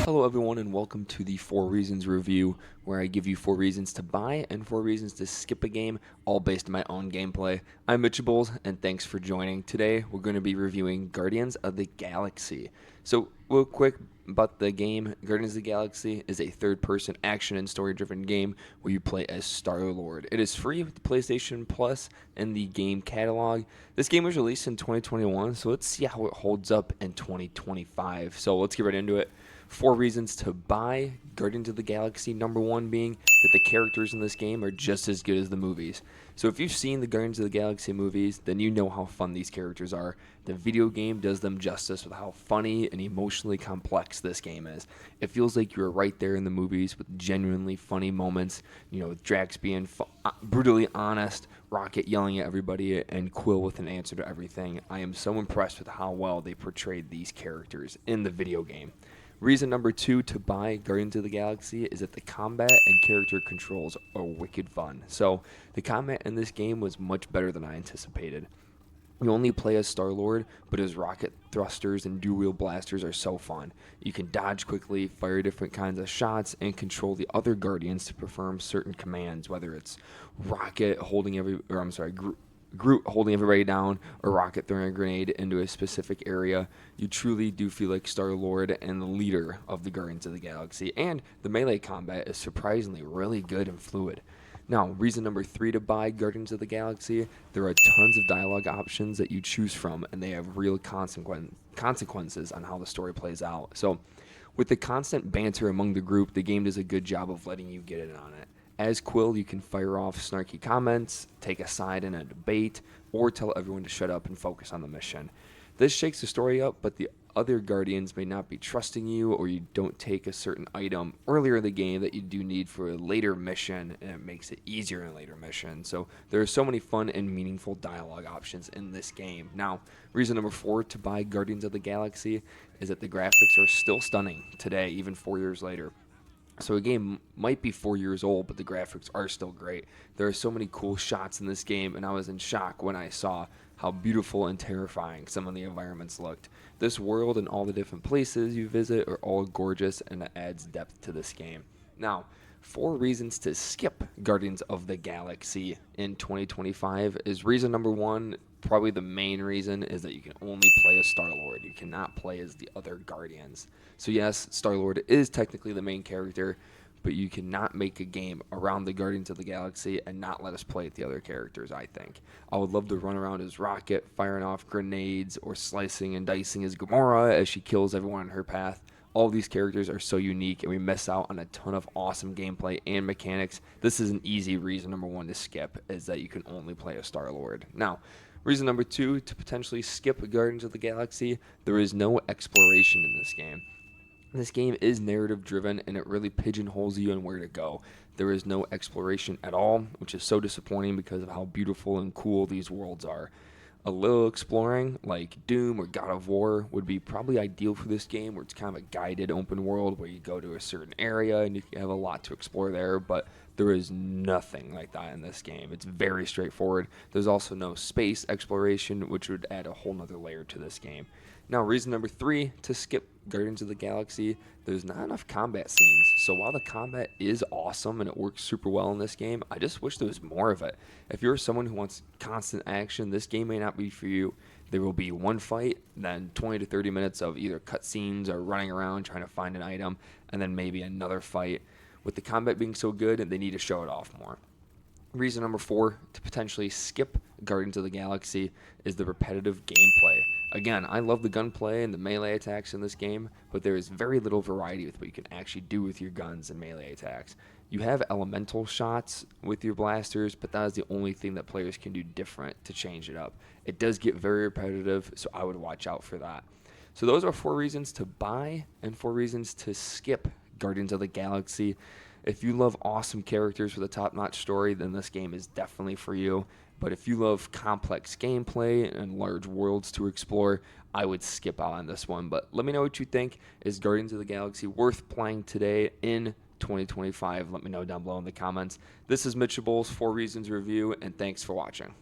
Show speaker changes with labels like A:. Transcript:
A: Hello, everyone, and welcome to the 4 Reasons review, where I give you 4 reasons to buy and 4 reasons to skip a game, all based on my own gameplay. I'm Mitchables, and thanks for joining. Today, we're going to be reviewing Guardians of the Galaxy. So, real quick about the game, Guardians of the Galaxy is a third-person action and story-driven game where you play as Star-Lord. It is free with the PlayStation Plus and the game catalog. This game was released in 2021, so let's see how it holds up in 2025. So, let's get right into it. 4 reasons to buy Guardians of the Galaxy. Number 1 being that the characters in this game are just as good as the movies. So if you've seen the Guardians of the Galaxy movies, then you know how fun these characters are. The video game does them justice with how funny and emotionally complex this game is. It feels like you're right there in the movies with genuinely funny moments, with Drax being brutally honest, Rocket yelling at everybody, and Quill with an answer to everything. I am so impressed with how well they portrayed these characters in the video game. Reason number 2 to buy Guardians of the Galaxy is that the combat and character controls are wicked fun. So, the combat in this game was much better than I anticipated. You only play as Star-Lord, but his rocket thrusters and dual blasters are so fun. You can dodge quickly, fire different kinds of shots, and control the other Guardians to perform certain commands, whether it's Rocket holding Groot holding everybody down, or Rocket throwing a grenade into a specific area. You truly do feel like Star-Lord and the leader of the Guardians of the Galaxy, and the melee combat is surprisingly really good and fluid. Now, reason number 3 to buy Guardians of the Galaxy, there are tons of dialogue options that you choose from, and they have real consequences on how the story plays out. So, with the constant banter among the group, the game does a good job of letting you get in on it. As Quill, you can fire off snarky comments, take a side in a debate, or tell everyone to shut up and focus on the mission. This shakes the story up, but the other Guardians may not be trusting you, or you don't take a certain item earlier in the game that you do need for a later mission, and it makes it easier in a later mission. So there are so many fun and meaningful dialogue options in this game. Now, reason number 4 to buy Guardians of the Galaxy is that the graphics are still stunning today, even 4 years later. So a game might be 4 years old, but the graphics are still great. There are so many cool shots in this game, and I was in shock when I saw how beautiful and terrifying some of the environments looked. This world and all the different places you visit are all gorgeous, and it adds depth to this game. Now, 4 reasons to skip Guardians of the Galaxy in 2025 is reason number 1, probably the main reason, is that you can only play as Star-Lord. You cannot play as the other Guardians. So yes, Star-Lord is technically the main character, but you cannot make a game around the Guardians of the Galaxy and not let us play the other characters, I think. I would love to run around as Rocket, firing off grenades, or slicing and dicing as Gamora as she kills everyone in her path. All these characters are so unique, and we miss out on a ton of awesome gameplay and mechanics. This is an easy reason number 1 to skip, is that you can only play as Star-Lord. Now, reason number 2 to potentially skip Guardians of the Galaxy, there is no exploration in this game. This game is narrative driven, and it really pigeonholes you on where to go. There is no exploration at all, which is so disappointing because of how beautiful and cool these worlds are. A little exploring, like Doom or God of War, would be probably ideal for this game, where it's kind of a guided open world where you go to a certain area and you have a lot to explore there, but there is nothing like that in this game. It's very straightforward. There's also no space exploration, which would add a whole nother layer to this game. Now, reason number 3 to skip Guardians of the Galaxy, there's not enough combat scenes. So while the combat is awesome and it works super well in this game, I just wish there was more of it. If you're someone who wants constant action, this game may not be for you. There will be one fight, then 20 to 30 minutes of either cutscenes or running around trying to find an item, and then maybe another fight. With the combat being so good, they need to show it off more. Reason number 4 to potentially skip Guardians of the Galaxy is the repetitive gameplay. Again, I love the gunplay and the melee attacks in this game, but there is very little variety with what you can actually do with your guns and melee attacks. You have elemental shots with your blasters, but that is the only thing that players can do different to change it up. It does get very repetitive, so I would watch out for that. So those are 4 reasons to buy and 4 reasons to skip Guardians of the Galaxy. If you love awesome characters with a top-notch story, then this game is definitely for you. But if you love complex gameplay and large worlds to explore, I would skip out on this one. But let me know what you think. Is Guardians of the Galaxy worth playing today in 2025? Let me know down below in the comments. This is Mitchables 4 Reasons Review, and thanks for watching.